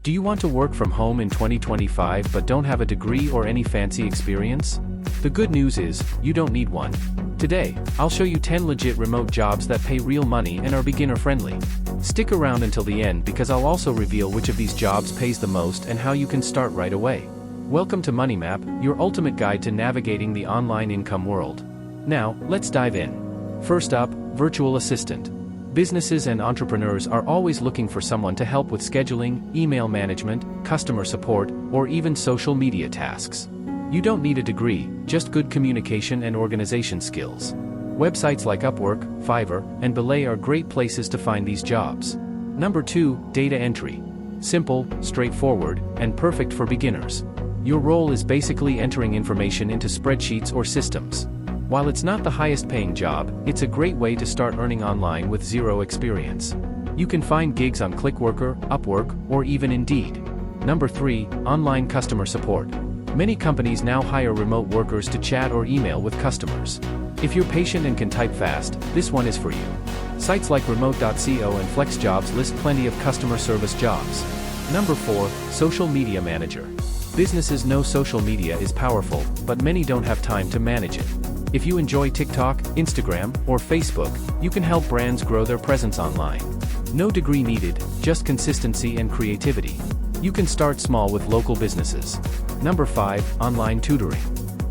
Do you want to work from home in 2025 but don't have a degree or any fancy experience? The good news is, you don't need one. Today, I'll show you 10 legit remote jobs that pay real money and are beginner-friendly. Stick around until the end because I'll also reveal which of these jobs pays the most and how you can start right away. Welcome to MoneyMap, your ultimate guide to navigating the online income world. Now, let's dive in. First up, virtual assistant. Businesses and entrepreneurs are always looking for someone to help with scheduling, email management, customer support, or even social media tasks. You don't need a degree, just good communication and organization skills. Websites like Upwork, Fiverr, and Belay are great places to find these jobs. Number 2, data entry. Simple, straightforward, and perfect for beginners. Your role is basically entering information into spreadsheets or systems. While it's not the highest paying job, it's a great way to start earning online with zero experience. You can find gigs on Clickworker, Upwork, or even Indeed. Number 3, online customer support. Many companies now hire remote workers to chat or email with customers. If you're patient and can type fast, this one is for you. Sites like remote.co and FlexJobs list plenty of customer service jobs. Number 4, social media manager. Businesses know social media is powerful, but many don't have time to manage it. If you enjoy TikTok, Instagram, or Facebook, you can help brands grow their presence online. No degree needed, just consistency and creativity. You can start small with local businesses. Number 5, online tutoring.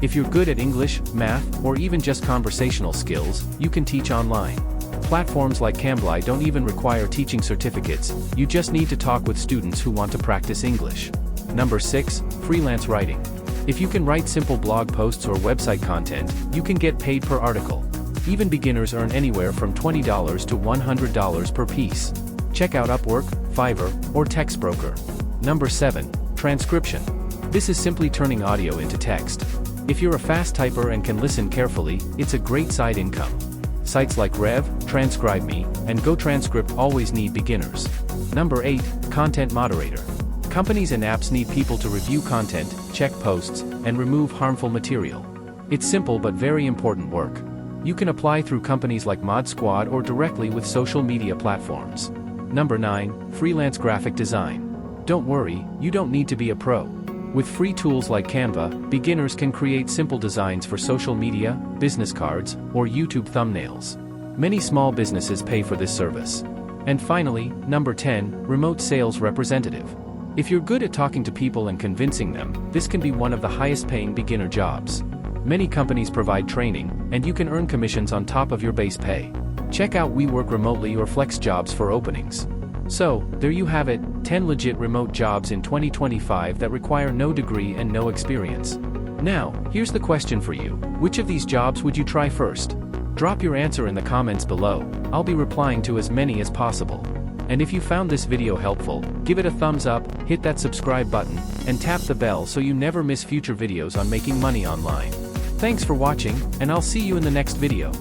If you're good at English, math, or even just conversational skills, you can teach online. Platforms like Cambly don't even require teaching certificates, you just need to talk with students who want to practice English. Number 6, freelance writing. If you can write simple blog posts or website content, you can get paid per article. Even beginners earn anywhere from $20 to $100 per piece. Check out Upwork, Fiverr, or TextBroker. Number 7, transcription. This is simply turning audio into text. If you're a fast typer and can listen carefully, it's a great side income. Sites like Rev, TranscribeMe, and GoTranscript always need beginners. Number 8, content moderator. Companies and apps need people to review content, check posts, and remove harmful material. It's simple but very important work. You can apply through companies like Mod Squad or directly with social media platforms. Number 9, freelance graphic design. Don't worry, you don't need to be a pro. With free tools like Canva, beginners can create simple designs for social media, business cards, or YouTube thumbnails. Many small businesses pay for this service. And finally, number 10, remote sales representative. If you're good at talking to people and convincing them, this can be one of the highest paying beginner jobs. Many companies provide training, and you can earn commissions on top of your base pay. Check out We Work Remotely or FlexJobs for openings. So, there you have it, 10 legit remote jobs in 2025 that require no degree and no experience. Now, here's the question for you. Which of these jobs would you try first? Drop your answer in the comments below. I'll be replying to as many as possible. And if you found this video helpful, give it a thumbs up, hit that subscribe button, and tap the bell so you never miss future videos on making money online. Thanks for watching, and I'll see you in the next video.